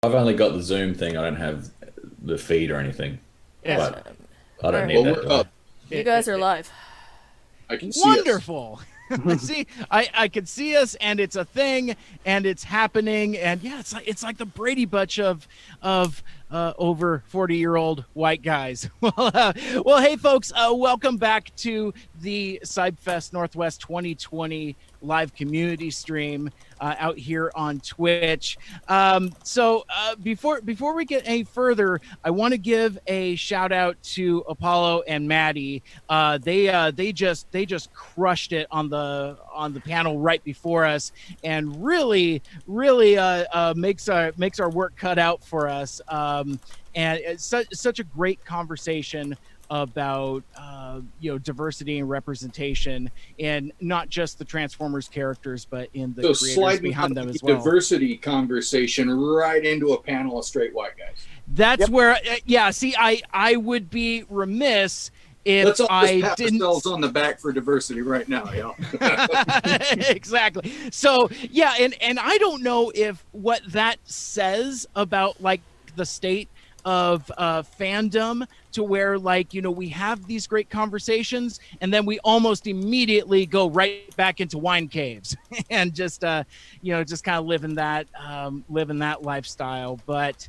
I've only got the Zoom thing. I don't have the feed or anything. Yes. But I don't Alright. need Well, that, we're do I? up. You guys are live. I can see us. Wonderful. See, I can see us, and it's a thing, and it's happening, and yeah, it's like the Brady Bunch of over 40-year-old white guys. Well, hey folks, welcome back to the Cybfest Northwest 2020 live community stream out here on Twitch. Before we get any further, I want to give a shout out to Apollo and Maddie. They just crushed it on the panel right before us, and really makes our work cut out for us. And it's such a great conversation about diversity and representation, and not just the Transformers characters, but in the So creators sliding behind out them the as well. diversity conversation right into a panel of straight white guys. That's where, see, I would be remiss if Let's all just I pat didn't. ourselves on the back for diversity right now, y'all. Exactly. So yeah, and I don't know if what that says about like the state of fandom, to where we have these great conversations and then we almost immediately go right back into wine caves and just kind of living that lifestyle. But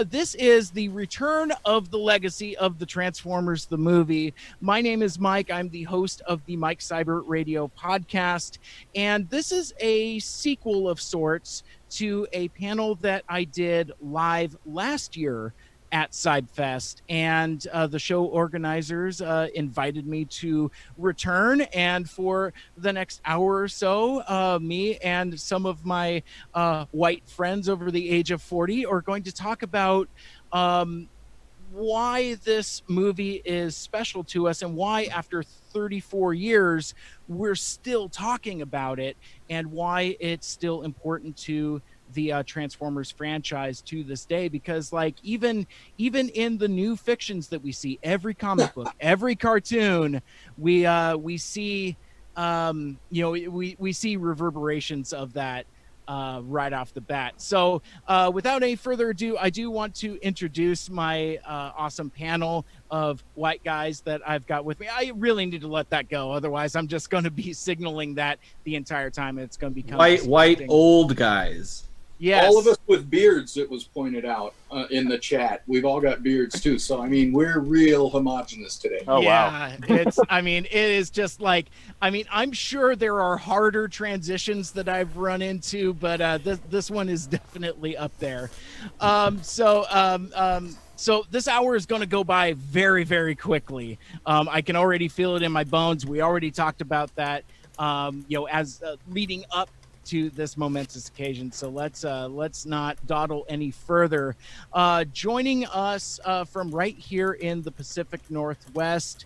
this is the return of the legacy of the Transformers, the movie. My name is Mike. I'm the host of the Mike Cyber Radio podcast. And this is a sequel of sorts to a panel that I did live last year at Cybfest, and the show organizers invited me to return, and for the next hour or so, me and some of my white friends over the age of 40 are going to talk about why this movie is special to us, and why after 34 years we're still talking about it, and why it's still important to the Transformers franchise to this day. Because even in the new fictions that we see, every comic book, every cartoon, we see we see reverberations of that right off the bat. So without any further ado, I do want to introduce my awesome panel of white guys that I've got with me. I really need to let that go, otherwise I'm just going to be signaling that the entire time, and it's going to become white old guys. Yes. All of us with beards, it was pointed out in the chat. We've all got beards too. So, I mean, we're real homogenous today. Oh, yeah, wow. it is just I'm sure there are harder transitions that I've run into, but this one is definitely up there. So this hour is going to go by very, very quickly. I can already feel it in my bones. We already talked about that, as leading up to this momentous occasion. So let's not dawdle any further. Joining us from right here in the Pacific Northwest,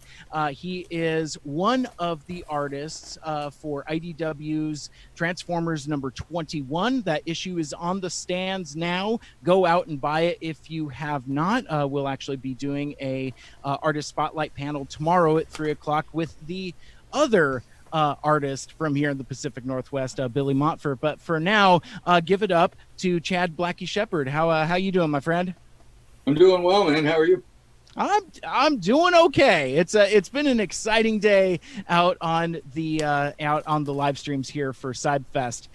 he is one of the artists for IDW's Transformers number 21. That issue is on the stands now. Go out and buy it if you have not. We'll actually be doing a artist spotlight panel tomorrow at 3:00 with the other artist from here in the Pacific Northwest, Billy Montfort. But for now, give it up to Chad Blacky Shepherd. How you doing, my friend? I'm doing well, man. How are you? I'm doing okay. It's been an exciting day out on the live streams here for Cybfest.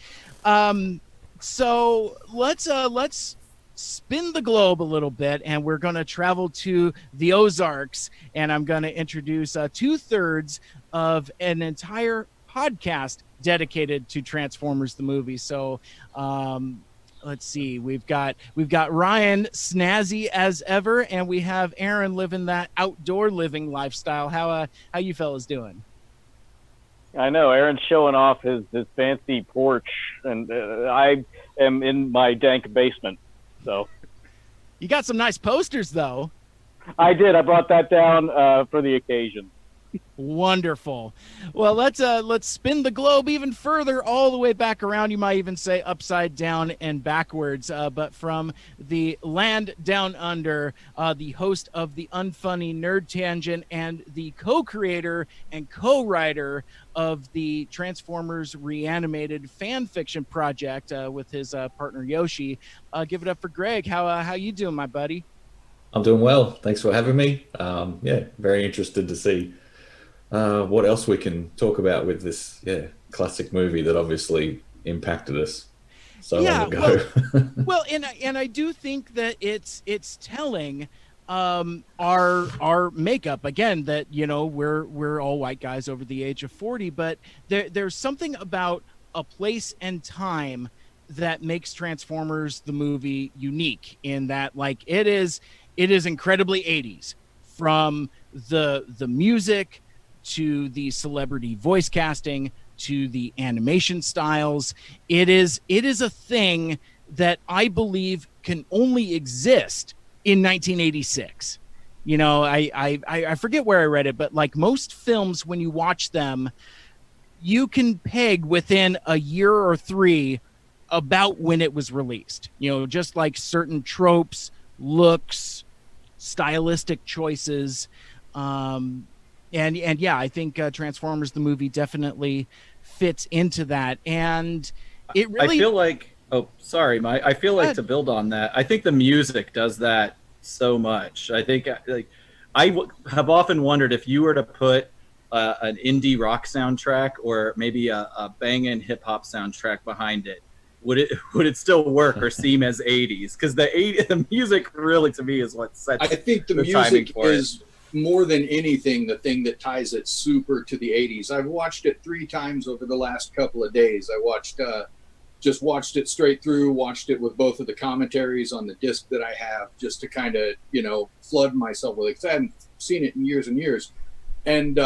So let's spin the globe a little bit, and we're going to travel to the Ozarks, and I'm going to introduce 2/3 of an entire podcast dedicated to Transformers the movie. So let's see, we've got Ryan, snazzy as ever, and we have Aaron living that outdoor living lifestyle. How you fellas doing? I know Aaron's showing off his fancy porch, and I am in my dank basement. So you got some nice posters, though. I did. I brought that down for the occasion. Wonderful. Well, let's spin the globe even further, all the way back around. You might even say upside down and backwards. But from the land down under, the host of the Unfunny Nerd Tangent and the co-creator and co-writer of the Transformers ReAnimated fan fiction project with his partner Yoshi. Give it up for Greig. How you doing, my buddy? I'm doing well. Thanks for having me. Yeah, very interested to see what else we can talk about with this classic movie that obviously impacted us so long ago. Well, and I do think that it's telling our makeup again, that we're all white guys over the age of 40, but there's something about a place and time that makes Transformers the movie unique, in that like it is incredibly 80s, from the music to the celebrity voice casting to the animation styles. It is a thing that I believe can only exist in 1986. I forget where I read it, but like most films, when you watch them, you can peg within a year or three about when it was released. Just like certain tropes, looks, stylistic choices. And yeah, I think Transformers the movie definitely fits into that. And it really, I feel like, oh, sorry, I feel like, to build on that, I think the music does that so much. I think have often wondered if you were to put an indie rock soundtrack or maybe a banging hip hop soundtrack behind it, would it still work or seem as 80s? Because the music really, to me, is what sets. I think the music is more than anything the thing that ties it super to the 80s. I've watched it 3 times over the last couple of days. I just watched it straight through, watched it with both of the commentaries on the disc that I have, just to kind of, flood myself with it, because I hadn't seen it in years and years. And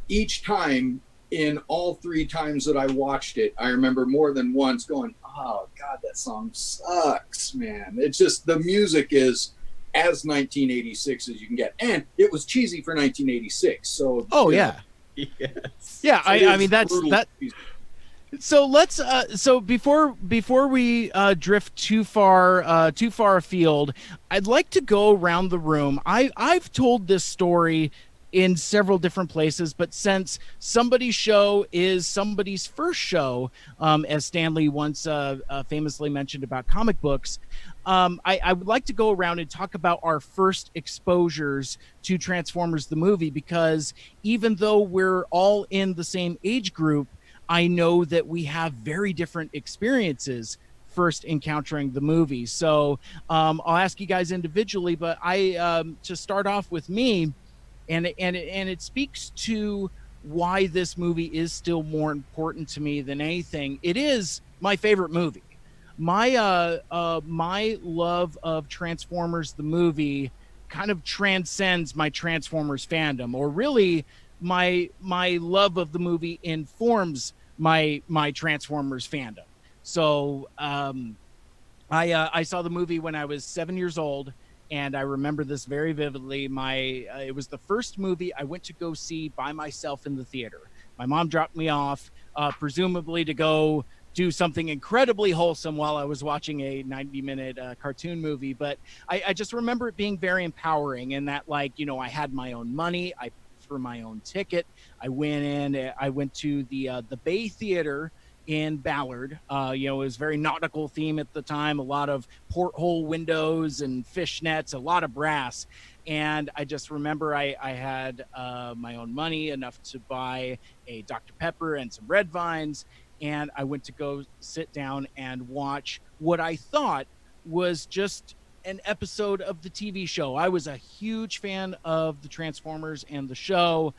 each time, in all 3 times that I watched it, I remember more than once going, oh God, that song sucks, man. It's just, the music is as 1986 as you can get, and it was cheesy for 1986. So yeah. Yes. Yeah, I mean that's that. Cheesy. So let's so before we drift too far afield, I'd like to go around the room. I've told this story in several different places, but since somebody's show is somebody's first show, as Stanley once famously mentioned about comic books, I would like to go around and talk about our first exposures to Transformers the movie, because even though we're all in the same age group, I know that we have very different experiences first encountering the movie. So I'll ask you guys individually, but to start off with me, and it speaks to why this movie is still more important to me than anything. It is my favorite movie. My love of Transformers the movie kind of transcends my Transformers fandom, or really my love of the movie informs my Transformers fandom. So I saw the movie when I was 7 years old, and I remember this very vividly. It was the first movie I went to go see by myself in the theater. My mom dropped me off, presumably to go do something incredibly wholesome while I was watching a 90-minute cartoon movie. But I just remember it being very empowering, in that, like, I had my own money. I paid for my own ticket. I went to the Bay Theater in Ballard. It was very nautical theme at the time, a lot of porthole windows and fishnets, a lot of brass. And I just remember I had my own money, enough to buy a Dr. Pepper and some red vines. And I went to go sit down and watch what I thought was just an episode of the TV show. I was a huge fan of the Transformers and the show,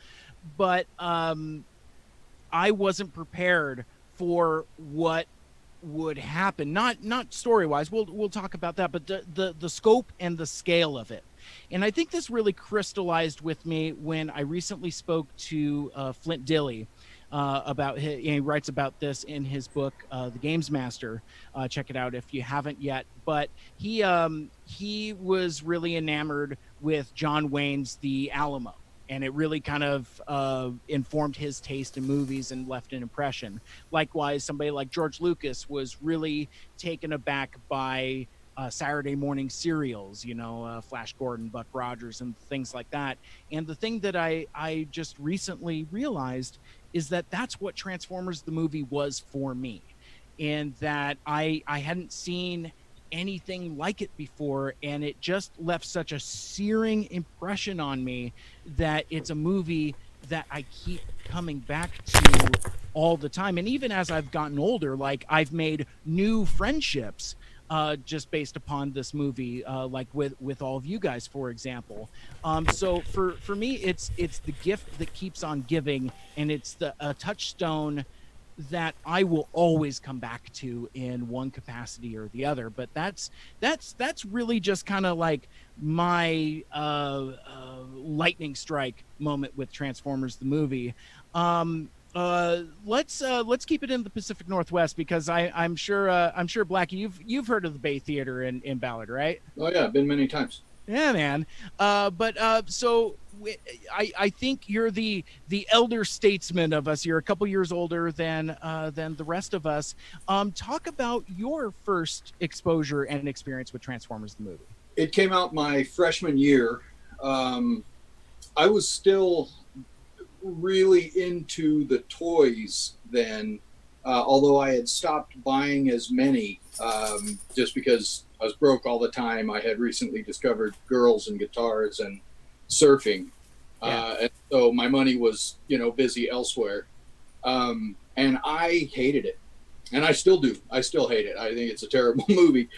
but I wasn't prepared for what would happen. Not story wise. We'll talk about that, but the scope and the scale of it. And I think this really crystallized with me when I recently spoke to Flint Dilley about he writes about this in his book, The Games Master. Check it out if you haven't yet. But he was really enamored with John Wayne's The Alamo. and it really kind of informed his taste in movies and left an impression. Likewise, somebody like George Lucas was really taken aback by Saturday morning serials, Flash Gordon, Buck Rogers, and things like that. And the thing that I just recently realized is that that's what Transformers the movie was for me, and that I hadn't seen anything like it before, and it just left such a searing impression on me that it's a movie that I keep coming back to all the time. And even as I've gotten older, like I've made new friendships just based upon this movie, like with all of you guys, for example. So for me, it's the gift that keeps on giving, and it's the touchstone that I will always come back to in one capacity or the other. But that's really just kind of like my lightning strike moment with Transformers the movie. Let's keep it in the Pacific Northwest, because I'm sure Blacky, you've heard of the Bay Theater in Ballard, right? Oh yeah, been many times. Yeah, man. So I think you're the elder statesman of us. You're a couple years older than the rest of us. Talk about your first exposure and experience with Transformers the movie. It came out my freshman year. I was still really into the toys then, although I had stopped buying as many just because I was broke all the time. I had recently discovered girls and guitars and surfing. And so my money was, busy elsewhere. And I hated it. And I still do. I still hate it. I think it's a terrible movie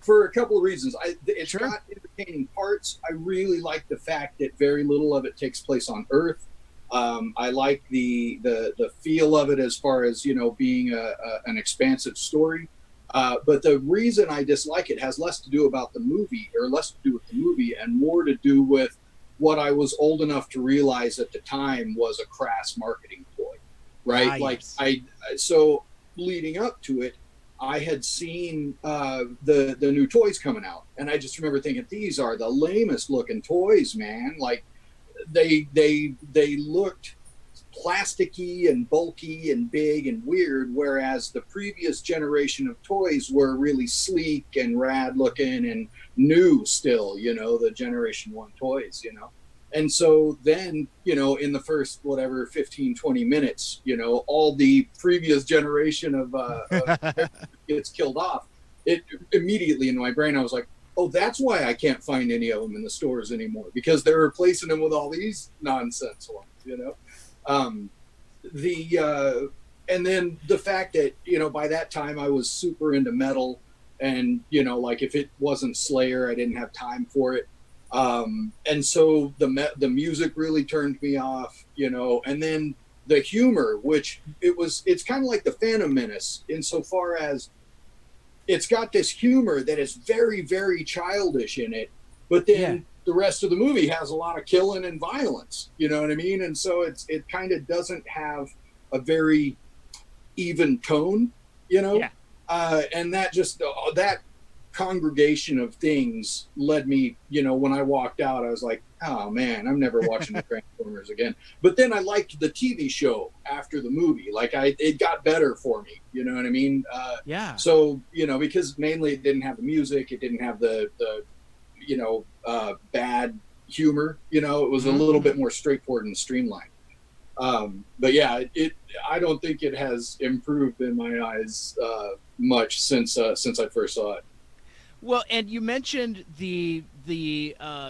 for a couple of reasons. It's got entertaining parts. I really like the fact that very little of it takes place on Earth. I like the feel of it as far as, being an expansive story. But the reason I dislike it has less to do about the movie, or less to do with the movie, and more to do with what I was old enough to realize at the time was a crass marketing ploy, right? Nice. Like so leading up to it, I had seen the new toys coming out, and I just remember thinking, these are the lamest looking toys, man. Like they looked plasticky and bulky and big and weird, whereas the previous generation of toys were really sleek and rad looking and new still, the generation 1 toys, And so then, in the first 15, 20 minutes, all the previous generation of gets killed off. It immediately in my brain, I was like, oh, that's why I can't find any of them in the stores anymore, because they're replacing them with all these nonsense ones, and then the fact that, by that time I was super into metal, and, like if it wasn't Slayer, I didn't have time for it. And so the music really turned me off, and then the humor, which it's kind of like the Phantom Menace insofar as it's got this humor that is very, very childish in it, but then the rest of the movie has a lot of killing and violence, you know what I mean? And so it kind of doesn't have a very even tone, and that just, that congregation of things led me, when I walked out, I was like, oh man, I'm never watching the Transformers again. But then I liked the TV show after the movie. Like it got better for me, you know what I mean? So, because mainly it didn't have the music, it didn't have the bad humor, it was a little bit more straightforward and streamlined. But yeah, I don't think it has improved in my eyes much since I first saw it. Well, and you mentioned the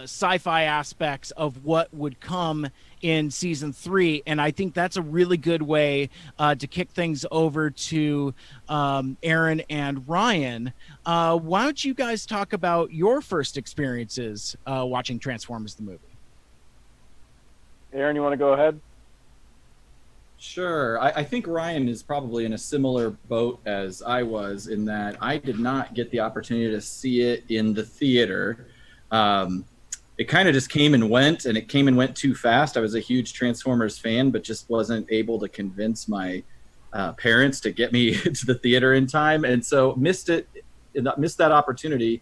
sci-fi aspects of what would come in season 3, and I think that's a really good way to kick things over to Aaron and Ryan. Why don't you guys talk about your first experiences watching Transformers the movie? Aaron, you want to go ahead? Sure. I think Ryan is probably in a similar boat as I was, in that I did not get the opportunity to see it in the theater. It kind of just came and went, and it came and went too fast. I was a huge Transformers fan, but just wasn't able to convince my parents to get me to the theater in time, and so missed that opportunity.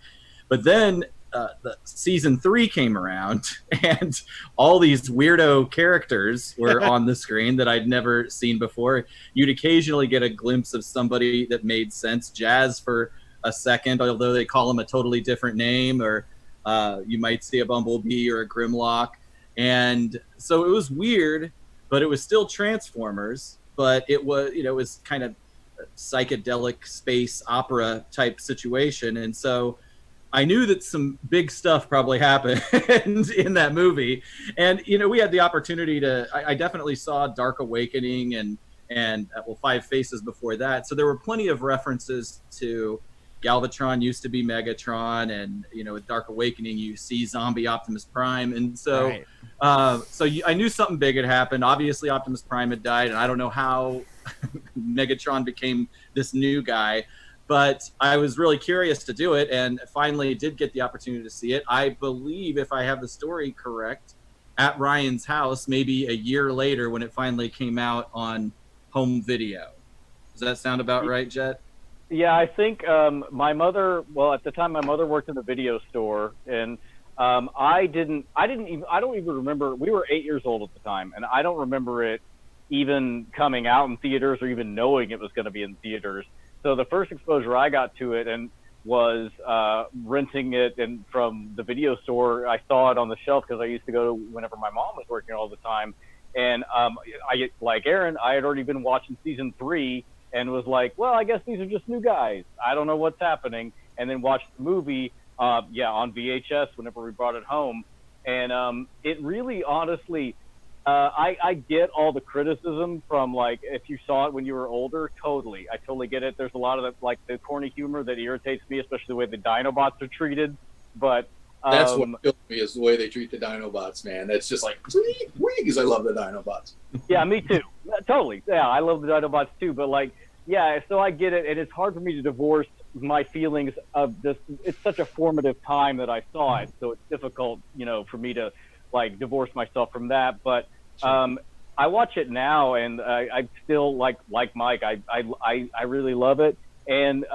But then the season 3 came around, and all these weirdo characters were on the screen that I'd never seen before. You'd occasionally get a glimpse of somebody that made sense. Jazz for a second, although they call him a totally different name, or you might see a Bumblebee or a Grimlock. And so it was weird, but it was still Transformers, but it was, it was kind of a psychedelic space opera type situation. And so I knew that some big stuff probably happened in that movie. And, we had the opportunity I definitely saw Dark Awakening and Five Faces before that. So there were plenty of references to Galvatron used to be Megatron, and with Dark Awakening you see zombie Optimus Prime, and so right. I knew something big had happened. Obviously Optimus Prime had died, and I don't know how Megatron became this new guy, but I was really curious to do it, and finally did get the opportunity to see it. I believe, if I have the story correct, at Ryan's house maybe a year later when it finally came out on home video. Does that sound about right, Jet? Yeah, I think my mother. Well, at the time, my mother worked in the video store, and I don't even remember. We were 8 years old at the time, and I don't remember it even coming out in theaters or even knowing it was going to be in theaters. So the first exposure I got to it and was renting it and from the video store. I saw it on the shelf because I used to go to whenever my mom was working all the time, and I, like Aaron, I had already been watching season 3. And was like, well, I guess these are just new guys. I don't know what's happening. And then watched the movie, on VHS whenever we brought it home. And it really, honestly, I get all the criticism from, like, if you saw it when you were older, totally. I totally get it. There's a lot of, the corny humor that irritates me, especially the way the Dinobots are treated. But that's what kills me, is the way they treat the Dinobots, man. That's just like, because I love the Dinobots. Yeah, me too. Totally. Yeah, I love the Dinobots too. But so I get it, and it's hard for me to divorce my feelings of this. It's such a formative time that I saw it, so it's difficult, for me to divorce myself from that. But I watch it now, and I still like Mike. I really love it, and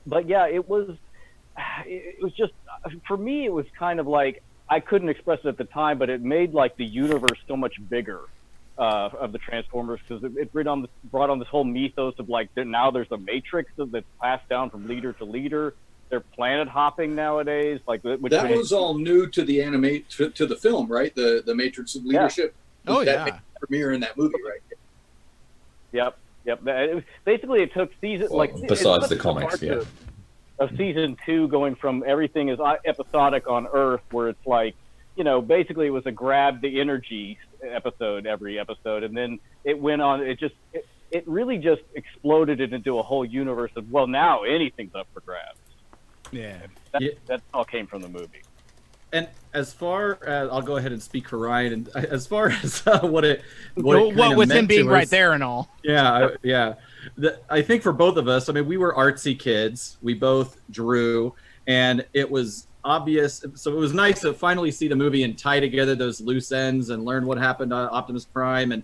but yeah, it was just, for me, it was kind of like, I couldn't express it at the time, but it made the universe so much bigger of the Transformers, because it brought on this whole mythos of now there's a matrix that's passed down from leader to leader. They're planet hopping nowadays. That was all new to the to the film, right? The Matrix of Leadership. Yeah. Oh, that made the premiere in that movie, right? Yep. Basically, it took season besides the comics, yeah. Of season 2, going from everything is episodic on Earth, where it's basically it was a grab the energy episode every episode, and then it went on. It really just exploded it into a whole universe of, well, now anything's up for grabs. Yeah, that all came from the movie. And as far as, I'll go ahead and speak for Ryan, and as far as what with him being right there and all. Yeah. I think for both of us, we were artsy kids. We both drew, and it was obvious. So it was nice to finally see the movie and tie together those loose ends and learn what happened to Optimus Prime and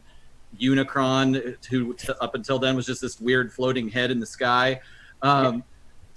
Unicron, who up until then was just this weird floating head in the sky.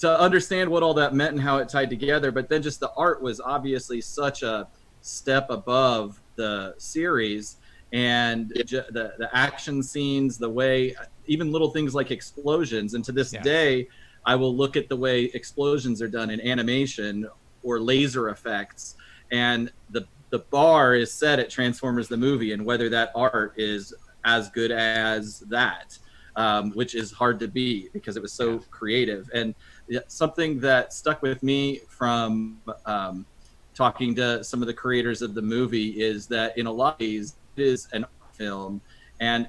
To understand what all that meant and how it tied together. But then just the art was obviously such a step above the series, and the action scenes, the way, even little things like explosions. And to this day, I will look at the way explosions are done in animation or laser effects, and the bar is set at Transformers the movie, and whether that art is as good as that, which is hard to beat because it was so creative. And something that stuck with me from talking to some of the creators of the movie is that in a lot of ways it is an art film, and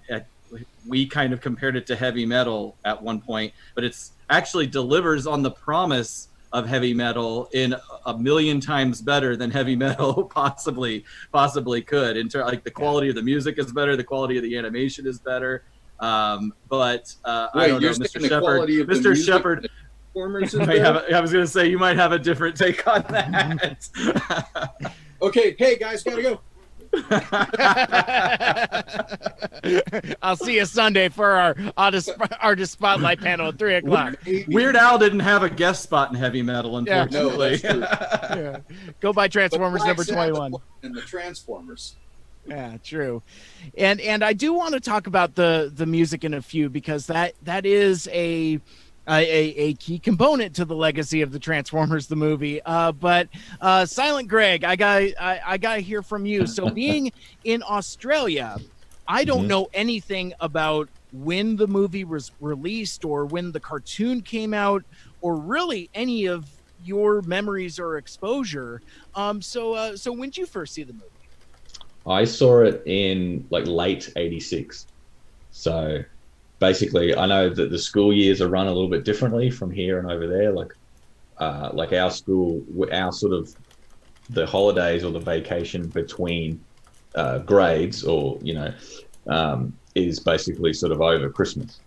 we kind of compared it to heavy metal at one point, but it's actually delivers on the promise of heavy metal in a million times better than heavy metal possibly could. The quality of the music is better, the quality of the animation is better. I don't know, Mr. Shepherd. I was going to say, you might have a different take on that. Okay, hey guys, gotta go. I'll see you Sunday for our artist spotlight panel at 3:00. Weird Al didn't have a guest spot in heavy metal, Yeah. unfortunately. No, that's true. Yeah. Go buy Transformers But number Black Sabbath 21. and the Transformers. Yeah, true. And I do want to talk about the music in a few, because that is a key component to the legacy of the Transformers the movie. But Silent Greg, I got to hear from you. So being in Australia, I don't know anything about when the movie was released or when the cartoon came out, or really any of your memories or exposure. So when did you first see the movie? I saw it in like late '86. So basically, I know that the school years are run a little bit differently from here and over there. Like our school, our sort of the holidays or the vacation between grades, or is basically sort of over Christmas.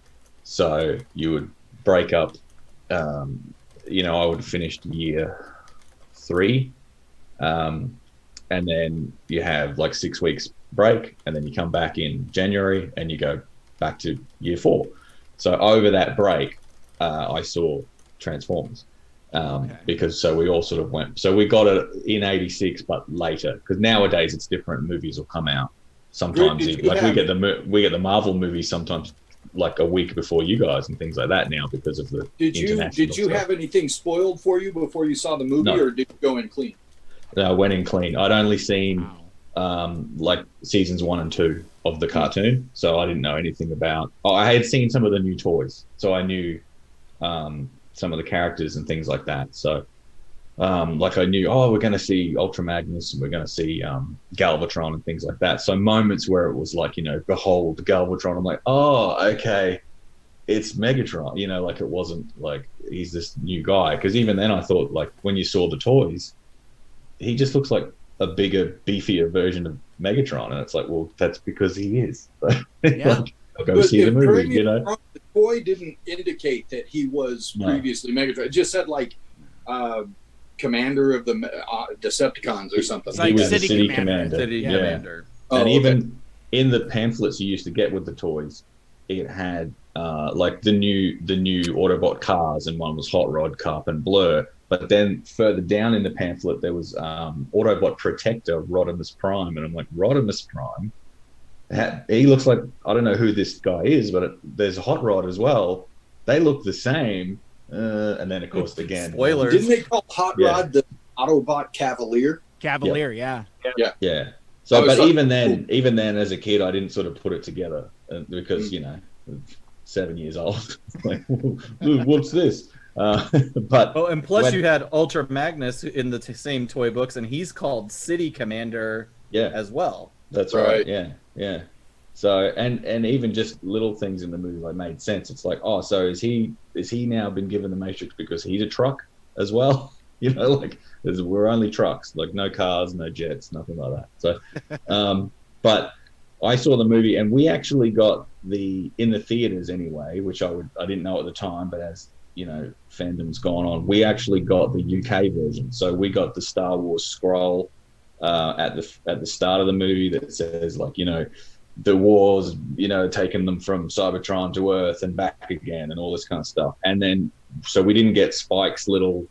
So you would break up. I would have finished year 3. And then you have like 6 weeks break, and then you come back in January and you go back to year 4. So over that break, I saw Transformers, because we all sort of went. So we got it in '86, but later, because nowadays it's different. Movies will come out sometimes. We get the Marvel movies sometimes like a week before you guys and things like that now, because of the international Did you stuff. have anything spoiled for you before you saw the movie, or did you go in clean? I went in clean. I'd only seen like seasons 1 and 2 of the cartoon, so I didn't know anything about. I had seen some of the new toys, so I knew some of the characters and things like that. So, like I knew, we're going to see Ultra Magnus and we're going to see Galvatron and things like that. So moments where it was like, behold Galvatron, I'm like, oh, okay, it's Megatron. Like it wasn't like he's this new guy. Because even then, I thought, like, when you saw the toys, he just looks like a bigger, beefier version of Megatron, and it's like, well, that's because he is. Yeah. I'll go see the movie. The toy didn't indicate that he was previously Megatron. It just said like commander of the Decepticons or something. He was the city commander. Commander. And even in the pamphlets you used to get with the toys, it had like the new Autobot cars, and one was Hot Rod, Carp, and Blur. But then further down in the pamphlet, there was Autobot Protector, Rodimus Prime. And I'm like, Rodimus Prime? He looks like, I don't know who this guy is, but there's a Hot Rod as well. They look the same. And then, of course, again... Spoilers. Didn't they call Hot Rod the Autobot Cavalier? Cavalier, yeah. So, but even then, as a kid, I didn't sort of put it together because, 7 years old. Like, what's this? And plus you had Ultra Magnus in the same toy books, and he's called City Commander as well. That's right. Yeah. So and even just little things in the movie like made sense. It's like, so is he now been given the Matrix because he's a truck as well? Like we're only trucks, like no cars, no jets, nothing like that. So but I saw the movie, and we actually got in the theaters anyway, which I didn't know at the time, but as fandom's gone on, we actually got the UK version. So we got the Star Wars scroll at the start of the movie that says, like, the wars, taking them from Cybertron to Earth and back again, and all this kind of stuff. And then, so we didn't get Spike's little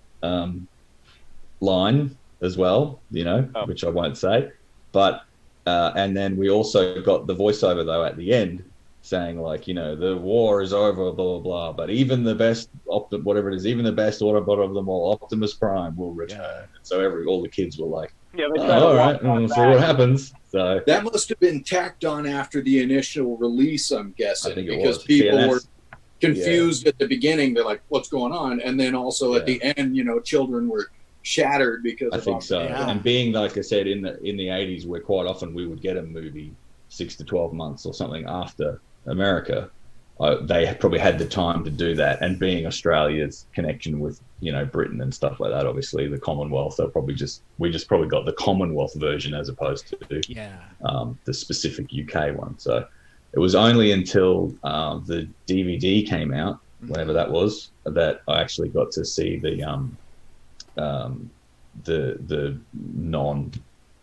line as well, which I won't say. But and then we also got the voiceover though at the end, saying, like, the war is over, blah, blah, blah. But even the best, whatever it is, even the best Autobot of them all, Optimus Prime, will return. Yeah. So all the kids were like, all right, we'll see what happens. So that must have been tacked on after the initial release, I'm guessing, because people were confused at the beginning. They're like, what's going on? And then also at the end, children were shattered because I think so. Yeah. And being, like I said, in the 80s, where quite often we would get a movie 6 to 12 months or something after America, they probably had the time to do that. And being Australia's connection with Britain and stuff like that, obviously the Commonwealth, we just probably got the Commonwealth version as opposed to the specific UK one. So it was only until the DVD came out, whenever that was, that I actually got to see the non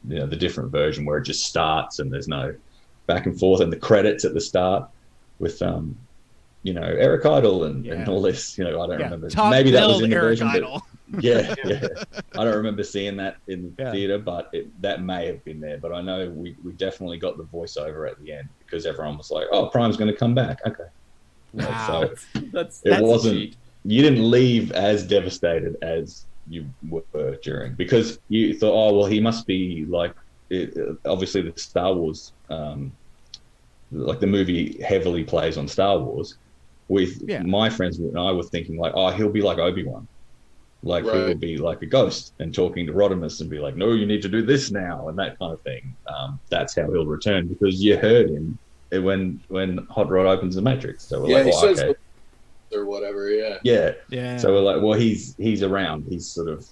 the different version where it just starts and there's no back and forth, and the credits at the start with Eric Idle and all this. I don't remember. Top Maybe that was in the Eric version. Idle. Yeah. I don't remember seeing that in the theater, but that may have been there. But I know we definitely got the voiceover at the end because everyone was like, "Oh, Prime's going to come back." Okay. Wow. So that's wasn't. You didn't leave as devastated as you were during, because you thought, "Oh, well, he must be like." Obviously, the Star Wars, like the movie, heavily plays on Star Wars. With my friends and I were thinking like, "Oh, he'll be like Obi-Wan." Like he'll be like a ghost and talking to Rodimus and be like, "No, you need to do this now," and that kind of thing. That's how he'll return, because you heard him when Hot Rod opens the Matrix. So we're like, "Oh, okay," or whatever. Yeah. So we're like, "Well, he's around. He's sort of,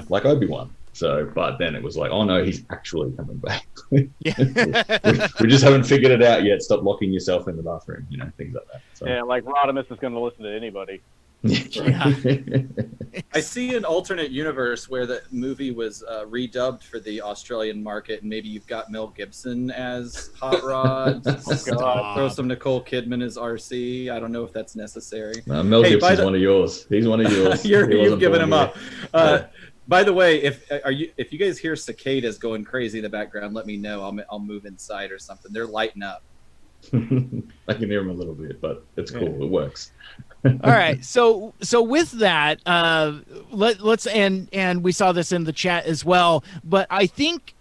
like Obi-Wan." So, but then it was like, "Oh no, he's actually coming back." we just haven't figured it out yet. Stop locking yourself in the bathroom, things like that. So. Yeah, like Rodimus is going to listen to anybody. Yeah. I see an alternate universe where the movie was redubbed for the Australian market, and maybe you've got Mel Gibson as Hot Rod. Throw some Nicole Kidman as RC. I don't know if that's necessary. Mel Gibson's one of yours. He's one of yours. You've given him up. By the way, if you guys hear cicadas going crazy in the background, let me know. I'll move inside or something. They're lighting up. I can hear him a little bit, but it's cool. It works. All right. So with that, let's and we saw this in the chat as well, but I think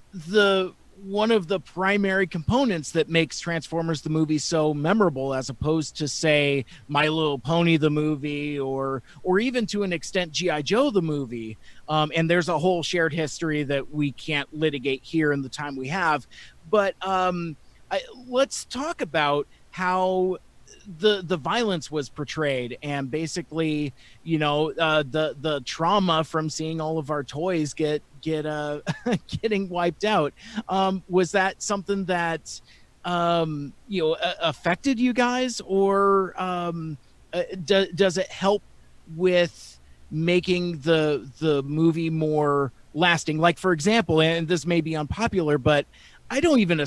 one of the primary components that makes Transformers the movie so memorable, as opposed to, say, My Little Pony the movie, or even to an extent G.I. Joe the movie, and there's a whole shared history that we can't litigate here in the time we have, but let's talk about how the violence was portrayed, and basically, the trauma from seeing all of our toys getting wiped out. Was that something that affected you guys, or does it help with making the movie more lasting? Like, for example, and this may be unpopular, but I don't even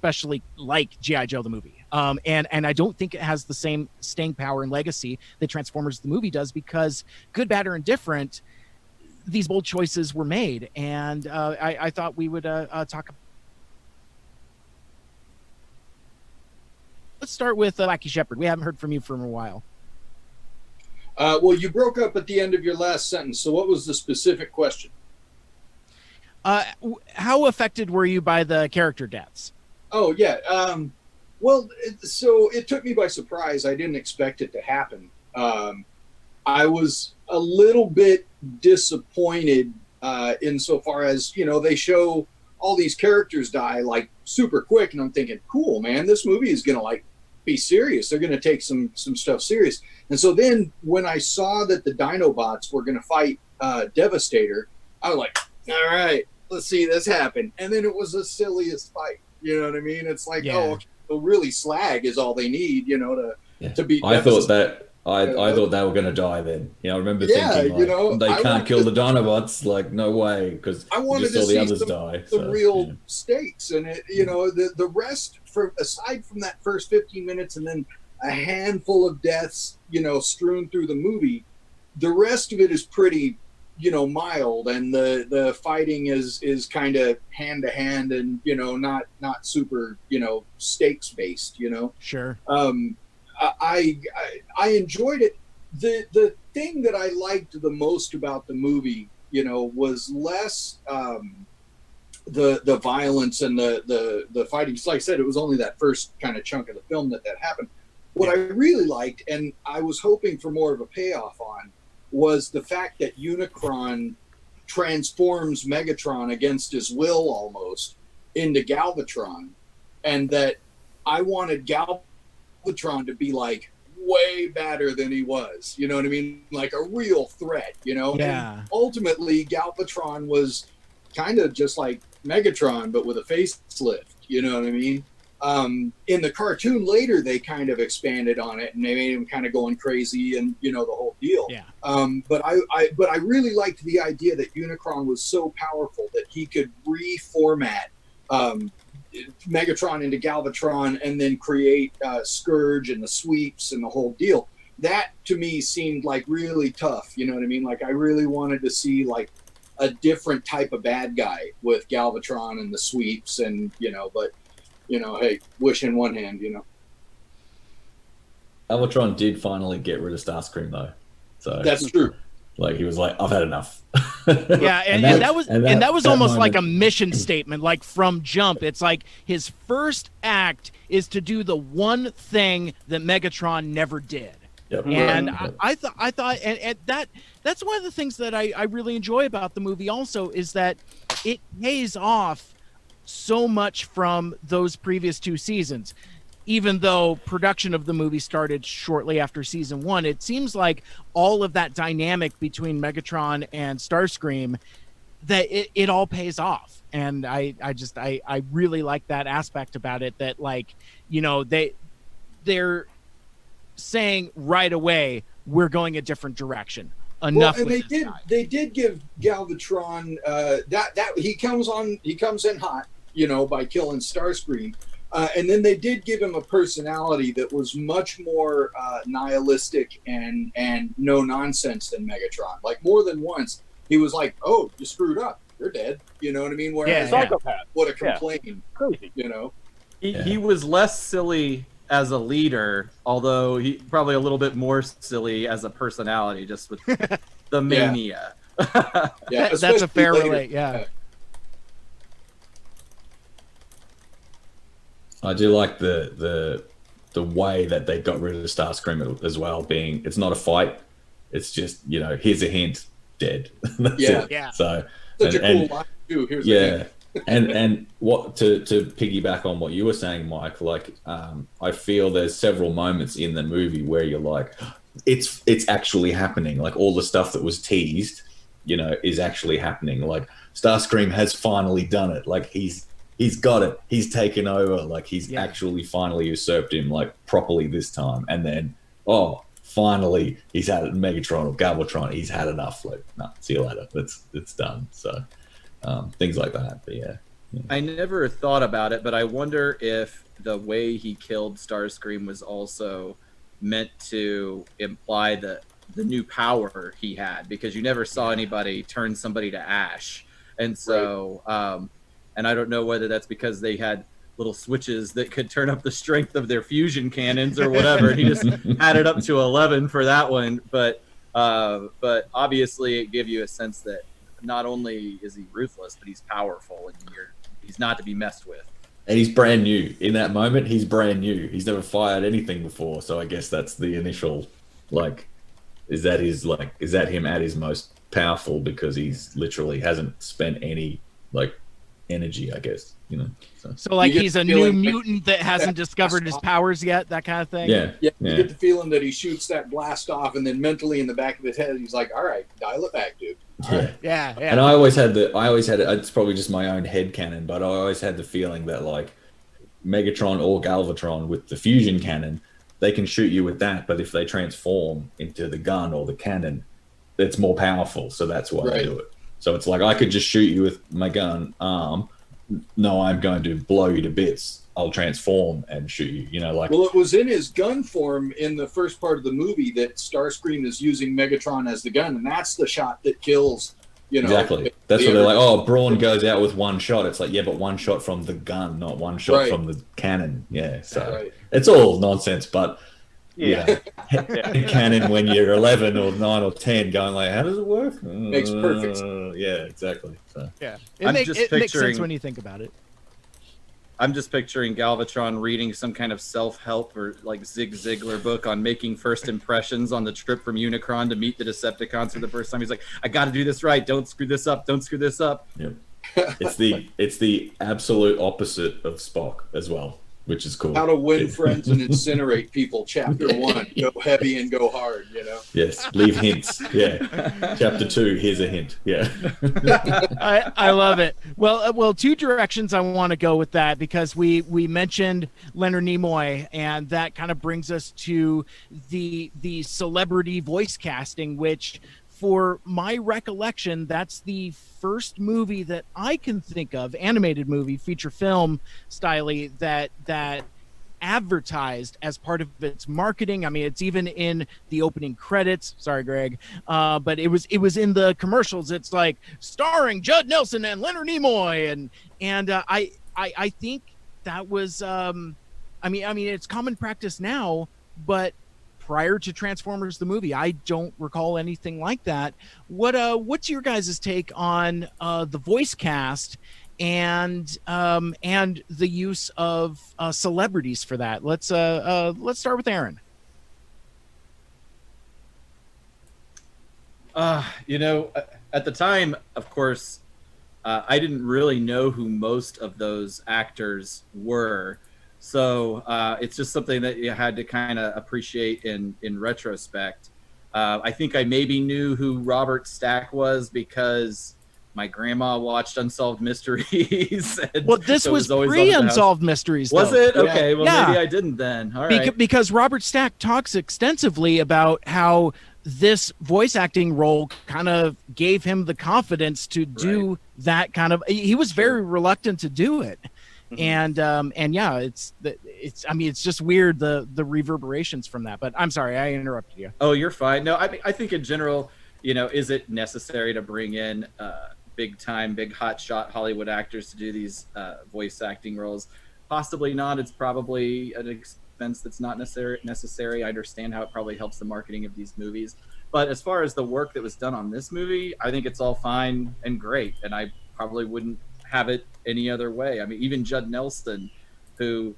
especially like G.I. Joe the movie. And I don't think it has the same staying power and legacy that Transformers the movie does, because good, bad, or indifferent, these bold choices were made. And I thought we would talk. Let's start with Blacky Shepherd. We haven't heard from you for a while. Well, you broke up at the end of your last sentence. So what was the specific question? How affected were you by the character deaths? Oh, yeah. So it took me by surprise. I didn't expect it to happen. I was a little bit disappointed insofar as, they show all these characters die like super quick. And I'm thinking, cool, man, this movie is going to be serious. They're going to take some stuff serious. And so then when I saw that the Dinobots were going to fight Devastator, I was like, all right, let's see this happen. And then it was the silliest fight. You know what I mean? It's like, so really Slag is all they need, to beat. I thought that I thought they were going to die then. I remember thinking, they can't kill the Dinobots. Like, no way, because I wanted to see the others die. The real stakes, and the rest, aside from that first 15 minutes, and then a handful of deaths, strewn through the movie, the rest of it is pretty, mild, and the fighting is kind of hand to hand, and not super stakes based. Sure. I enjoyed it. The thing that I liked the most about the movie, was less the violence and the fighting. Like I said, it was only that first kind of chunk of the film that happened. What I really liked, and I was hoping for more of a payoff on, was the fact that Unicron transforms Megatron against his will almost into Galvatron, and that I wanted Galvatron to be way better than he was. You know what I mean? Like a real threat, Yeah. And ultimately, Galvatron was kind of just like Megatron, but with a facelift. You know what I mean? In the cartoon later, they kind of expanded on it and they made him kind of going crazy and, you know, the whole deal. Yeah. But I really liked the idea that Unicron was so powerful that he could reformat Megatron into Galvatron and then create Scourge and the sweeps and the whole deal. That to me seemed like really tough. You know what I mean? Like I really wanted to see like a different type of bad guy with Galvatron and the sweeps and, you know, but you know, hey, wish in one hand, you know. Galvatron did finally get rid of Starscream though. So that's true. Like he was like, I've had enough. Yeah, and that was almost moment, like a mission statement, like from jump. It's like his first act is to do the one thing that Megatron never did. Yep. And Yep. I thought, and that's one of the things that I really enjoy about the movie. Also, is that it pays off so much from those previous two seasons. Even though production of the movie started shortly after season 1, it seems like all of that dynamic between Megatron and Starscream, that it all pays off. And I really like that aspect about it, that like, you know, they're saying right away, we're going a different direction. Enough. Well, and they did give Galvatron that he comes in hot, you know, by killing Starscream. And then they did give him a personality that was much more nihilistic and no nonsense than Megatron. Like more than once, he was like, "Oh, you screwed up. You're dead." You know what I mean? Whereas, psychopath. What a complaint. Crazy. You know. He was less silly as a leader, although he probably a little bit more silly as a personality, just with the mania. Yeah, that's a fair later. relate. Yeah. I do like the way that they got rid of Starscream as well, being it's not a fight, it's just, you know, here's a hint, dead. That's Yeah. it. Yeah. So Such a cool line too. Here's a hint. and what to piggyback on what you were saying, Mike, like I feel there's several moments in the movie where you're like, it's actually happening. Like all the stuff that was teased, you know, is actually happening. Like Starscream has finally done it. Like he's got it. He's taken over. Like he's actually finally usurped him like properly this time. And then, finally he's had it. Megatron or Galvatron, he's had enough. Like, no, see you later. It's done. So things like that. But yeah. I never thought about it, but I wonder if the way he killed Starscream was also meant to imply the new power he had, because you never saw anybody turn somebody to ash. And so, and I don't know whether that's because they had little switches that could turn up the strength of their fusion cannons or whatever. And he just had it up to 11 for that one. But obviously it gave you a sense that not only is he ruthless, but he's powerful, and he's not to be messed with. And he's brand new. In that moment, he's brand new. He's never fired anything before. So I guess that's the initial, like, is that him at his most powerful, because he's literally hasn't spent any, like, energy, I guess, you know. So like he's a new mutant that hasn't discovered his powers yet, that kind of thing. Yeah. You get the feeling that he shoots that blast off, and then mentally in the back of his head, he's like, "All right, dial it back, dude." Yeah. And I always had it's probably just my own headcanon, but I always had the feeling that like Megatron or Galvatron with the fusion cannon, they can shoot you with that, but if they transform into the gun or the cannon, it's more powerful. So that's why I do it. So it's like I could just shoot you with my gun arm. No, I'm going to blow you to bits. I'll transform and shoot you. You know, like. Well, it was in his gun form in the first part of the movie that Starscream is using Megatron as the gun, and that's the shot that kills. You know, exactly. That's what they're like. Oh, Brawn goes out with one shot. It's like, yeah, but one shot from the gun, not one shot from the cannon. Yeah, so it's all nonsense. But cannon when you're 11 or 9 or 10, going like, how does it work? Makes perfect sense. Yeah, exactly. So. Yeah, it makes sense when you think about it. I'm just picturing Galvatron reading some kind of self-help or like Zig Ziglar book on making first impressions on the trip from Unicron to meet the Decepticons for the first time. He's like, I got to do this right. Don't screw this up. Don't screw this up. Yep. It's the absolute opposite of Spock as well. which is cool. How to Win Friends and Incinerate People, Chapter 1. Go heavy and go hard, you know? Yes, leave hints. Yeah. Chapter 2, here's a hint. Yeah. I love it. Well, two directions I want to go with that, because we mentioned Leonard Nimoy, and that kind of brings us to the celebrity voice casting, which, for my recollection, that's the first movie that I can think of, animated movie, feature film style, that advertised as part of its marketing. I mean, it's even in the opening credits. Sorry, Greg, but it was in the commercials. It's like starring Judd Nelson and Leonard Nimoy, and I think that was I mean it's common practice now, but prior to Transformers the movie, I don't recall anything like that. What's your guys' take on the voice cast and the use of celebrities for that? Let's start with Aaron. You know, at the time, of course, I didn't really know who most of those actors were. So it's just something that you had to kind of appreciate in retrospect. I think I maybe knew who Robert Stack was because my grandma watched Unsolved Mysteries. Well, this was pre-Unsolved Mysteries, though. Was it? Yeah. Okay, well, yeah. maybe I didn't then. All right. Because Robert Stack talks extensively about how this voice acting role kind of gave him the confidence to do that kind of. He was very reluctant to do it. Mm-hmm. And yeah, it's I mean, it's just weird, the reverberations from that. But I'm sorry, I interrupted you. Oh, you're fine. No, I think in general, you know, is it necessary to bring in big hotshot Hollywood actors to do these voice acting roles? Possibly not. It's probably an expense that's not necessary. I understand how it probably helps the marketing of these movies. But as far as the work that was done on this movie, I think it's all fine and great. And I probably wouldn't have it any other way. I mean, even Judd Nelson, who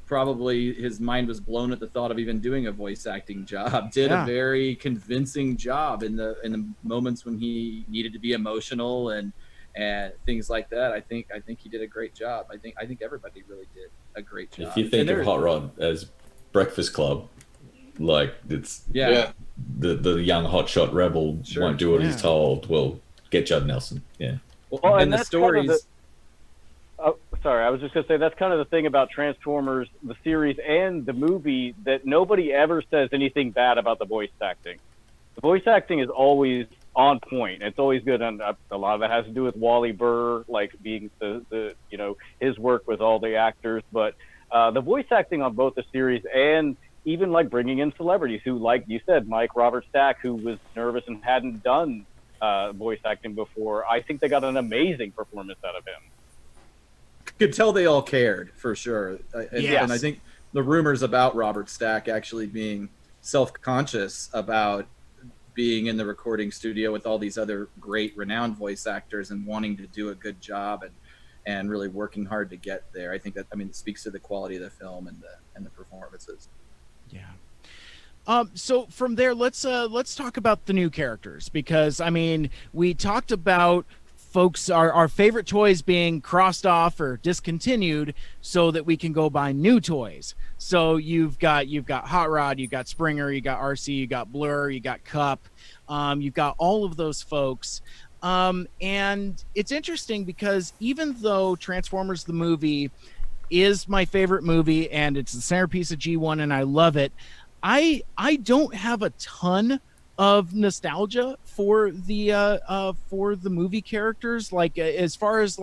probably his mind was blown at the thought of even doing a voice acting job, did a very convincing job in the moments when he needed to be emotional and things like that. I think he did a great job. I think everybody really did a great job. If you think of Hot Rod as Breakfast Club, like it's the young hotshot rebel won't do what he's told. Well, get Judd Nelson. Yeah. Well, and the stories. Kind of sorry, I was just going to say that's kind of the thing about Transformers, the series and the movie, that nobody ever says anything bad about the voice acting. The voice acting is always on point. It's always good, and a lot of it has to do with Wally Burr, like being the you know, his work with all the actors. But the voice acting on both the series and even like bringing in celebrities who, like you said, Robert Stack, who was nervous and hadn't done voice acting before, I think they got an amazing performance out of him. Could tell they all cared, for sure. And I think the rumors about Robert Stack actually being self-conscious about being in the recording studio with all these other great renowned voice actors and wanting to do a good job and really working hard to get there. I think that, I mean, it speaks to the quality of the film and the performances. Yeah. So from there, let's talk about the new characters, because I mean, we talked about folks, our favorite toys being crossed off or discontinued so that we can go buy new toys. So you've got Hot Rod, you've got Springer, you got RC, you got Blur, you got Cup, you've got all of those folks. And it's interesting because even though Transformers the movie is my favorite movie and it's the centerpiece of G1 and I love it, I don't have a ton of nostalgia for the movie characters, like as far as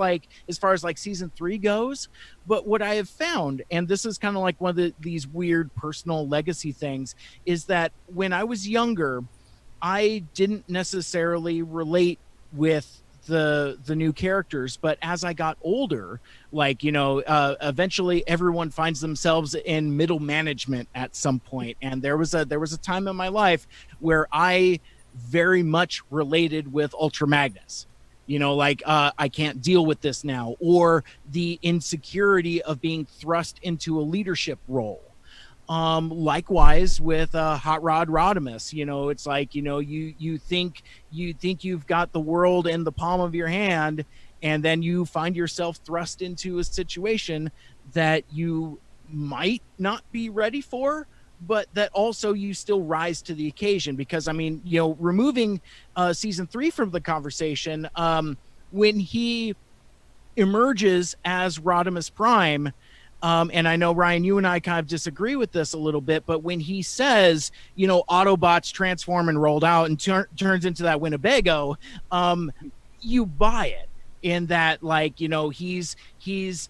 season 3 goes. But what I have found, and this is kind of like one of these weird personal legacy things, is that when I was younger, I didn't necessarily relate with the new characters, but as I got older, like, you know, eventually everyone finds themselves in middle management at some point, and there was a time in my life where I very much related with Ultra Magnus, you know, like I can't deal with this now, or the insecurity of being thrust into a leadership role. Likewise with Hot Rod Rodimus, you know, it's like, you know, you think you've got the world in the palm of your hand, and then you find yourself thrust into a situation that you might not be ready for, but that also you still rise to the occasion. Because I mean, you know, removing season 3 from the conversation, when he emerges as Rodimus Prime, and I know, Ryan, you and I kind of disagree with this a little bit, but when he says, you know, Autobots transform and rolled out and turns into that Winnebago, you buy it. In that, like, you know, he's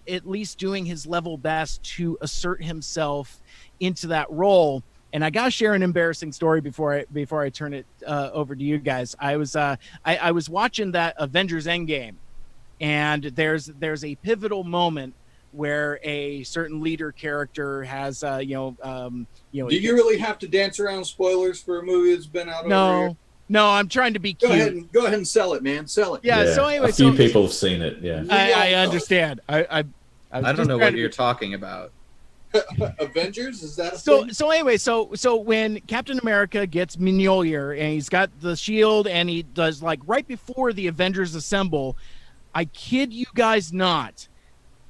at least doing his level best to assert himself into that role. And I gotta share an embarrassing story before I turn it over to you guys. I was watching that Avengers Endgame, and there's a pivotal moment where a certain leader character has Do you really have to dance around spoilers for a movie that's been out over here? No, I'm trying to be cute. Go ahead and sell it, man. Sell it. Yeah. So anyway, a few people have seen it. Yeah, I understand. I don't know what you're talking about. Avengers, is that a thing? So anyway, so when Captain America gets Mjolnir and he's got the shield and he does, like, right before the Avengers assemble, I kid you guys not,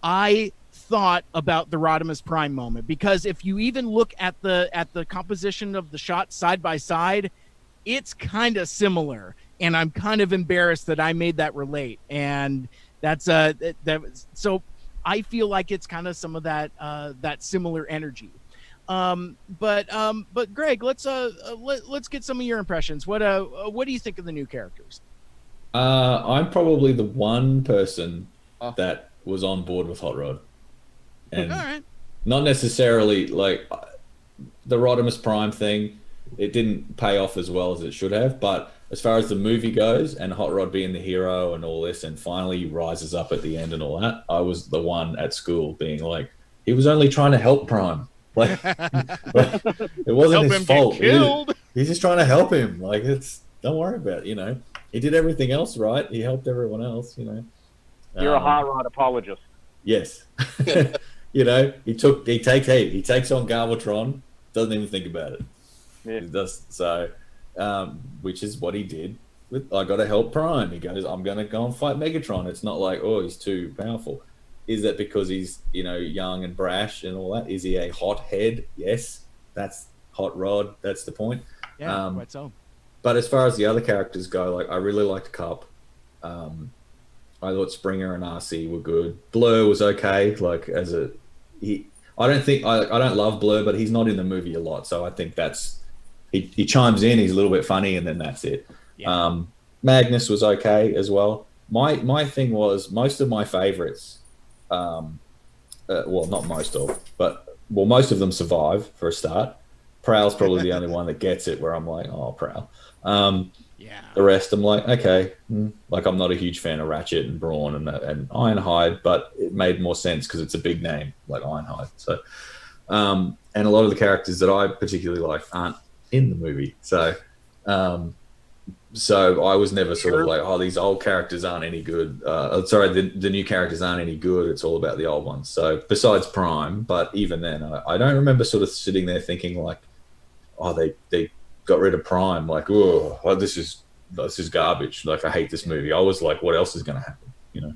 I thought about the Rodimus Prime moment, because if you even look at the composition of the shots side by side, it's kind of similar, and I'm kind of embarrassed that I made that relate. And that's so I feel like it's kind of some of that similar energy. But Greg, let's get some of your impressions. What do you think of the new characters? I'm probably the one person that was on board with Hot Rod, and all right. Not necessarily like the Rodimus Prime thing. It didn't pay off as well as it should have, but as far as the movie goes and Hot Rod being the hero and all this, and finally he rises up at the end and all that, I was the one at school being like, he was only trying to help Prime. Like, it wasn't his fault. He's just trying to help him. Like, don't worry about it, you know. He did everything else right. He helped everyone else, you know. You're a Hot Rod apologist. Yes. You know, he takes on Galvatron, doesn't even think about it. Yeah. He does, so, which is what he did with I Gotta Help Prime. He goes, I'm gonna go and fight Megatron. It's not like, oh, he's too powerful. Is that because he's, you know, young and brash and all that? Is he a hot head? Yes, that's Hot Rod. That's the point. Yeah, quite so. But as far as the other characters go, like, I really liked Cup. I thought Springer and RC were good. Blur was okay. Like, I don't love Blur, but he's not in the movie a lot, so I think that's he chimes in. He's a little bit funny, and then that's it. Yeah. Magnus was okay as well. My thing was, most of my favorites, well, not most of, but most of them survive for a start. Prowl's probably the only one that gets it, where I'm like, oh, Prowl. Yeah. The rest, I'm like, okay. Like, I'm not a huge fan of Ratchet and Brawn and Ironhide, but it made more sense because it's a big name like Ironhide. So, and a lot of the characters that I particularly like aren't in the movie. So I was never sort of like, oh, these old characters aren't any good. The new characters aren't any good. It's all about the old ones. So besides Prime, but even then, I don't remember sort of sitting there thinking like, oh, they got rid of Prime. Like, oh, well, this is garbage. Like, I hate this movie. I was like, what else is going to happen? You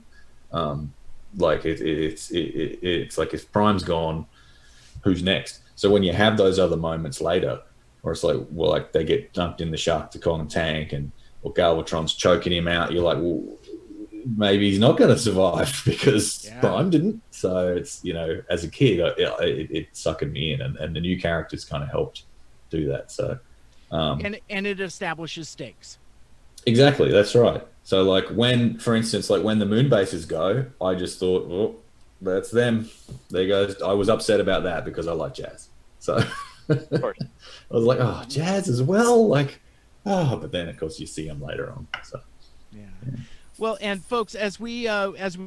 know, like it's like, if Prime's gone, who's next? So when you have those other moments later, where it's like, well, like they get dumped in the Shark-Tacon tank, or Galvatron's choking him out, you're like, well, maybe he's not going to survive because Prime didn't. So it's, you know, as a kid, it sucked me in, and the new characters kind of helped do that. So. And it establishes stakes. Exactly, that's right. So, like, for instance, when the moon bases go, I just thought, oh, that's them. There goes. I was upset about that because I like jazz. So Of course. I was like, oh, jazz as well. Like, but then of course you see them later on. So yeah. Well, and folks, as we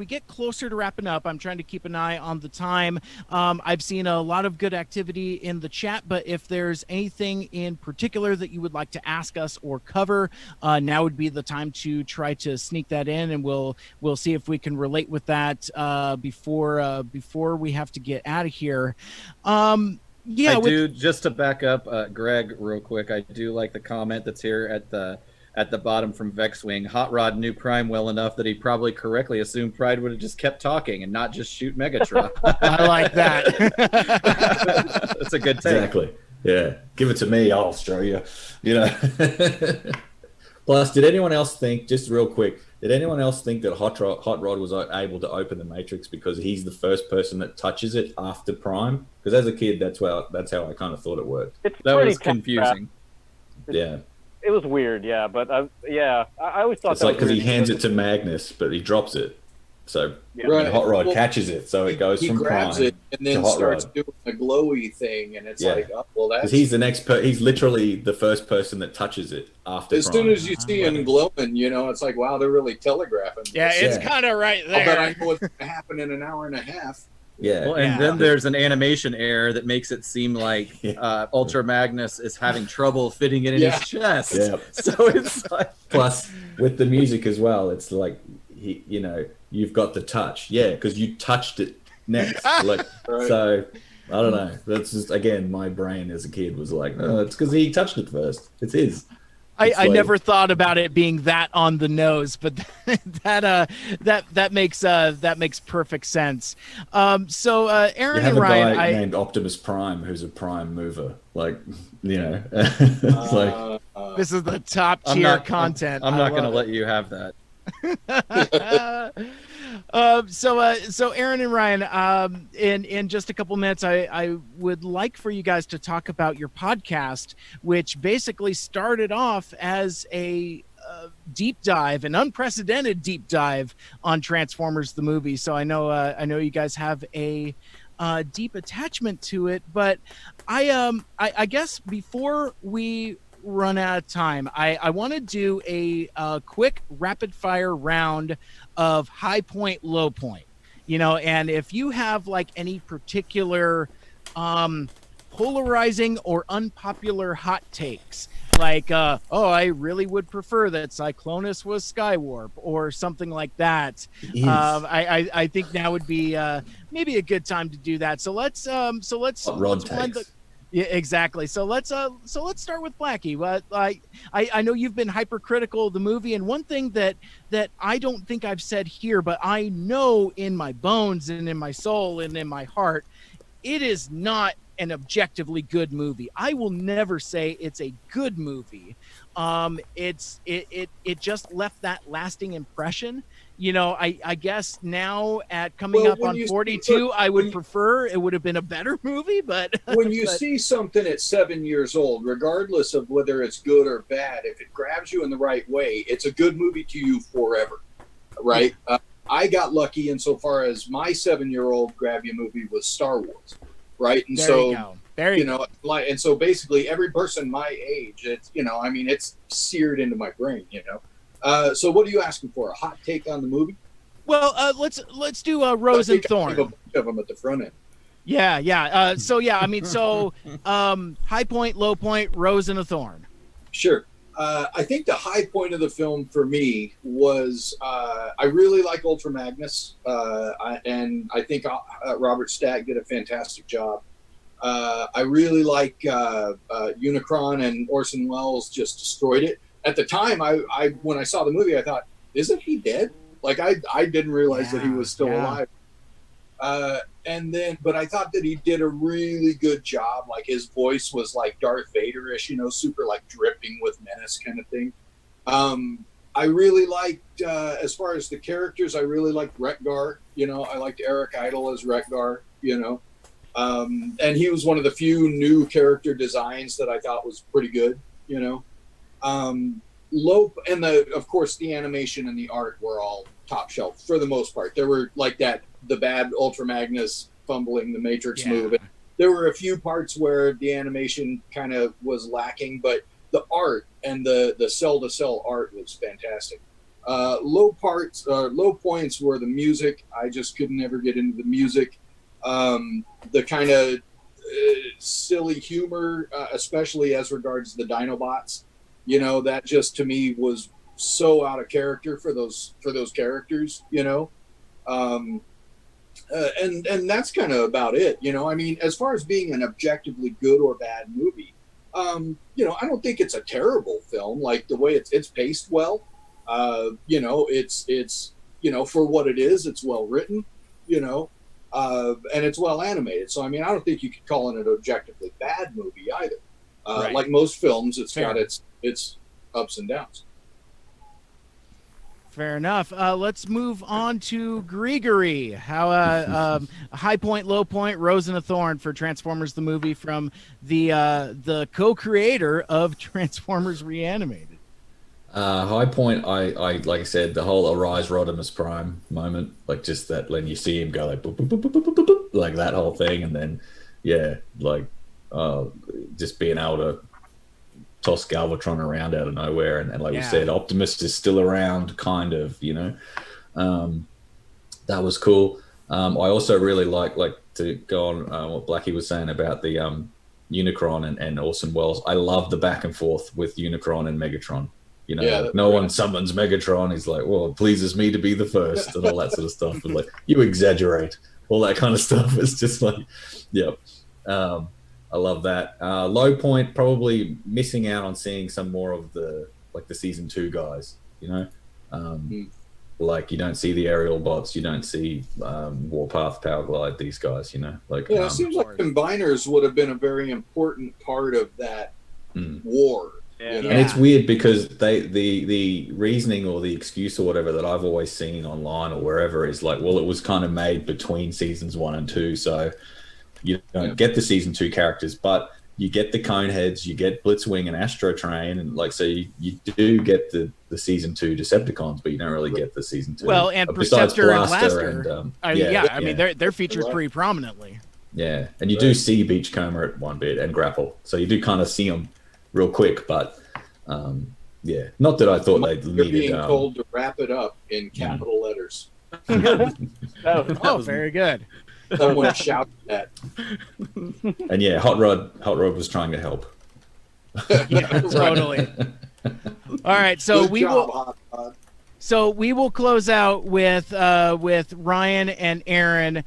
get closer to wrapping up, I'm trying to keep an eye on the time. I've seen a lot of good activity in the chat, but if there's anything in particular that you would like to ask us or cover, now would be the time to try to sneak that in, and we'll see if we can relate with that before we have to get out of here. Yeah, just to back up, Greg, real quick. I do like the comment that's here at the at the bottom from Vexwing. Hot Rod knew Prime well enough that he probably correctly assumed Pride would have just kept talking and not just shoot Megatron. I like that. That's a good take. Exactly. Yeah. Give it to me. I'll show you. You know. Plus, did anyone else think, just real quick, did anyone else think that Hot Rod was able to open the Matrix because he's the first person that touches it after Prime? Because as a kid, that's how I kind of thought it worked. That was confusing. Yeah. It was weird, yeah, but I always thought It's that like was because he weird hands it to Magnus, but he drops it. So Right. Hot Rod Well, catches it, so it goes he from grabs Prime it and then to Hot starts Rod. doing a glowy thing, and it's Yeah. like, oh, well, that's Because he's the next he's literally the first person that touches it after as Prime. soon as you see him glowing, you know, it's like, wow, they're really telegraphing. Yeah, this. it's Yeah. kind of right I bet I there. know what's going to happen in an hour and a half. Yeah. Well, and Yeah. then there's an animation error that makes it seem like Ultra Magnus is having trouble fitting it in Yeah. his chest. Yeah. So it's like, Plus, with the music as well, it's like you've got the touch, because you touched it next. Like, Right. so I don't know. That's just again, my brain as a kid was like, no, it's because he touched it first. It's his. I like- never thought about it being that on the nose, but that makes perfect sense. So You Aaron have and a Ryan, guy named Optimus Prime who's a prime mover. Like, it's like this is the top I'm tier not- content. I'm not going to love let you have that. So Aaron and Ryan, in just a couple minutes, I would like for you guys to talk about your podcast, which basically started off as a deep dive, an unprecedented deep dive on Transformers the movie. So I know you guys have a deep attachment to it, but I guess before we run out of time, I want to do a quick rapid fire round of high point, low point, and if you have like any particular polarizing or unpopular hot takes, like I really would prefer that Cyclonus was Skywarp or something like that. I think now would be maybe a good time to do that. So let's Rod takes. Yeah, exactly. So let's start with Blacky. I know you've been hypercritical of the movie, and one thing that I don't think I've said here, but I know in my bones and in my soul and in my heart, it is not an objectively good movie. I will never say it's a good movie. It just left that lasting impression. I guess now at coming up on 42, I would prefer it would have been a better movie, but when you see something at 7 years old, regardless of whether it's good or bad, if it grabs you in the right way, it's a good movie to you forever, right? I got lucky insofar as my 7-year-old grab you movie was Star Wars, right? And there so you go. There you go. like, and so basically every person my age, it's it's seared into my brain, So what are you asking for? A hot take on the movie? Well, let's do Rose and I have a Thorn. bunch of them at the front end. Yeah. High point, low point, Rose and a Thorn. Sure. I think the high point of the film for me was I really like Ultra Magnus, and I think Robert Stack did a fantastic job. I really like Unicron, and Orson Welles just destroyed it. At the time, I when I saw the movie, I thought, isn't he dead? Like I didn't realize that he was still alive. But I thought that he did a really good job. Like his voice was like Darth Vader-ish, super like dripping with menace kind of thing. I really liked, as far as the characters, I really liked Retgar. I liked Eric Idle as Retgar, and he was one of the few new character designs that I thought was pretty good, of course the animation and the art were all top shelf for the most part. There were like the bad Ultra Magnus fumbling the Matrix move. There were a few parts where the animation kind of was lacking, but the art and the cell to cell art was fantastic. Low points were the music. I just could never get into the music. The kind of silly humor, especially as regards the Dinobots. That just to me was so out of character for those characters, and that's kind of about it. As far as being an objectively good or bad movie, You know, I don't think it's a terrible film. Like the way it's paced well. You know, it's you know, for what it is, it's well written. You know, and it's well animated. So I mean, I don't think you could call it an objectively bad movie either. Right. Like most films, it's Fair. got its ups and downs. Fair enough. Let's move on to Gregory. How a high point, low point, rose and a thorn for Transformers the movie from the co-creator of Transformers ReAnimated. High point, I like I said, the whole Arise Rodimus Prime moment, like just that when you see him go like boop, boop, boop, boop, boop, boop, boop, like that whole thing, and then like just being able to toss Galvatron around out of nowhere, and like we said, Optimus is still around, kind of, you know. That was cool. I also really like to go on what Blacky was saying about the Unicron and Orson Welles. I love the back and forth with Unicron and Megatron. You know, no one summons Megatron. He's like, well, it pleases me to be the first, and all that sort of stuff. And like, you exaggerate, all that kind of stuff. It's just like, I love that. Low point, probably missing out on seeing some more of the season 2 guys. You know, like you don't see the aerial bots, you don't see Warpath, Power Glide, these guys. You know, like it seems like combiners would have been a very important part of that war. Yeah. You know? And it's weird because the reasoning or the excuse or whatever that I've always seen online or wherever is like, well, it was kind of made between seasons 1 and 2, so you don't get the season 2 characters, but you get the Coneheads, you get Blitzwing and Astro Train, and like so you do get the season 2 Decepticons, but you don't really get the season 2. Well, and besides Perceptor and Blaster. and, I mean they're featured pretty prominently. Yeah, and you do see Beachcomber at one bit and Grapple, so you do kind of see them real quick, but not that I thought they needed. Being told to wrap it up in capital letters. Very good. Someone shouted that. And Hot Rod was trying to help. Yeah, totally. All right, so we will close out with Ryan and Aaron.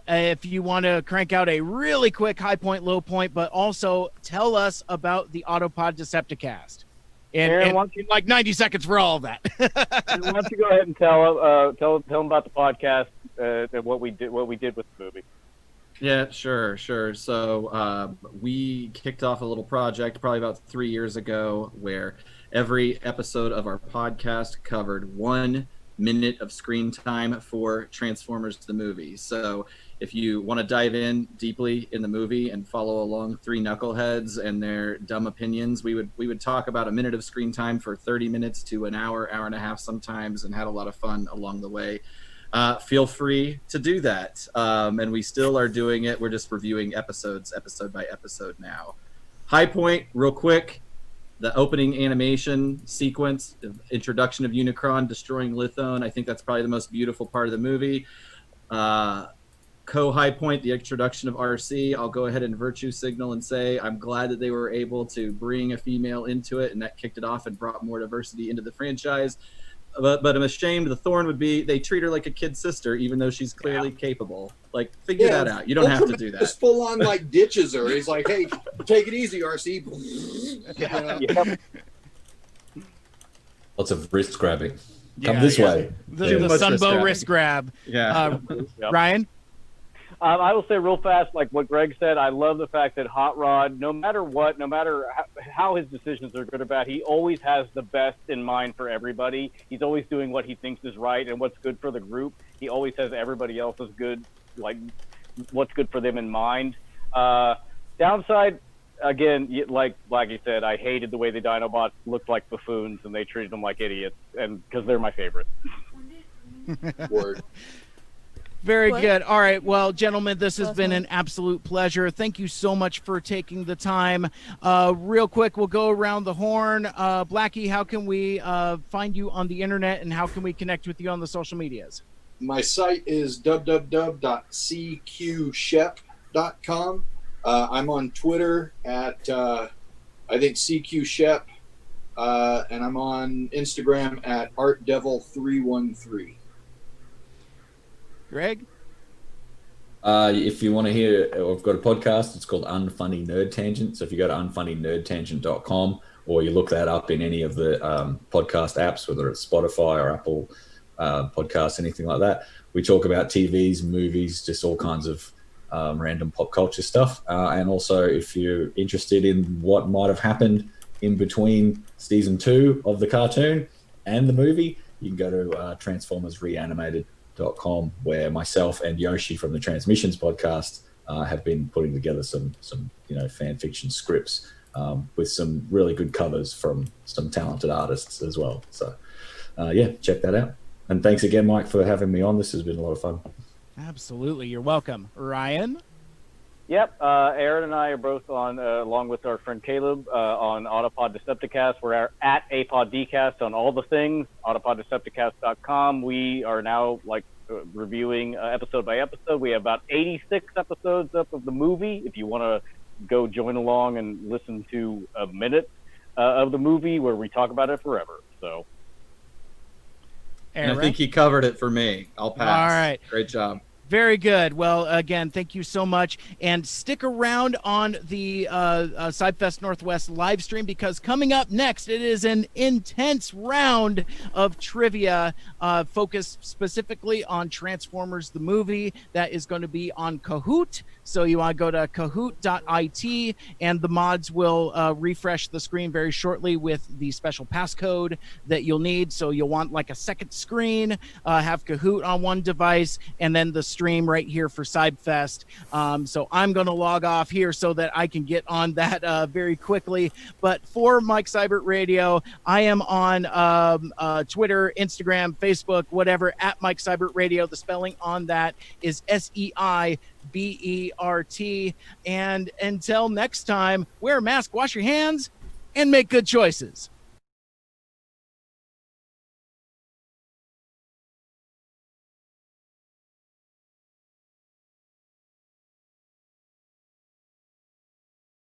If you want to crank out a really quick high point, low point, but also tell us about the Autopod Decepticast. And like 90 seconds for all of that. Why don't you go ahead and tell them about the podcast and what we did with the movie. Yeah, sure. So we kicked off a little project probably about 3 years ago where every episode of our podcast covered 1 minute of screen time for Transformers the movie. So if you want to dive in deeply in the movie and follow along 3 knuckleheads and their dumb opinions, we would talk about a minute of screen time for 30 minutes to an hour and a half sometimes, and had a lot of fun along the way. Feel free to do that. And we still are doing it. We're just reviewing episodes episode by episode now. High point, real quick. The opening animation sequence, introduction of Unicron destroying Lithone. I think that's probably the most beautiful part of the movie. Co-high point, the introduction of RC. I'll go ahead and virtue signal and say I'm glad that they were able to bring a female into it, and that kicked it off and brought more diversity into the franchise. But I'm ashamed. The thorn would be they treat her like a kid sister, even though she's clearly capable. Like, figure that out. You don't have to do that. Just full on like ditches her. He's like, hey, take it easy, RC. Lots of wrist grabbing. Come this way. The Sunbow wrist grab. Yeah. Ryan? I will say real fast, like what Greg said, I love the fact that Hot Rod, no matter what, no matter how his decisions are good or bad, he always has the best in mind for everybody. He's always doing what he thinks is right and what's good for the group. He always has everybody else's good, like what's good for them in mind. Downside, again, like Blacky said, I hated the way the Dinobots looked like buffoons and they treated them like idiots, and because they're my favorite. Word. Very good. All right. Well, gentlemen, this has been an absolute pleasure. Thank you so much for taking the time. Real quick, we'll go around the horn. Blacky, how can we find you on the internet, and how can we connect with you on the social medias? My site is www.cqshep.com. I'm on Twitter at, I think, CQShep, and I'm on Instagram at ArtDevil313. Greg? If you want to hear, I've got a podcast. It's called Unfunny Nerd Tangent. So if you go to unfunnynerdtangent.com, or you look that up in any of the podcast apps, whether it's Spotify or Apple Podcasts, anything like that, we talk about TVs, movies, just all kinds of random pop culture stuff. And also, if you're interested in what might have happened in between season 2 of the cartoon and the movie, you can go to Transformers ReAnimated.com, where myself and Yoshi from the Transmissions podcast have been putting together some fan fiction scripts with some really good covers from some talented artists as well. So check that out. And thanks again, Mike, for having me on. This has been a lot of fun. Absolutely, you're welcome. Ryan? Yep, Aaron and I are both on, along with our friend Caleb, on Autopod Decepticast. We're at APODcast on all the things, autopoddecepticast.com. We are now reviewing episode by episode. We have about 86 episodes up of the movie. If you want to go join along and listen to a minute of the movie where we talk about it forever. So, and I think he covered it for me. I'll pass. All right. Great job. Very good. Well, again, thank you so much. And stick around on the SciFest Northwest live stream, because coming up next, it is an intense round of trivia focused specifically on Transformers the movie. That is going to be on Kahoot. So you want to go to kahoot.it, and the mods will refresh the screen very shortly with the special passcode that you'll need. So you'll want like a second screen, have Kahoot on one device, and then the stream right here for SciFest. So I'm going to log off here so that I can get on that very quickly. But for Mike Seibert Radio, I am on Twitter, Instagram, Facebook, whatever, at Mike Seibert Radio. The spelling on that is SEIBERT. And until next time, wear a mask, wash your hands, and make good choices.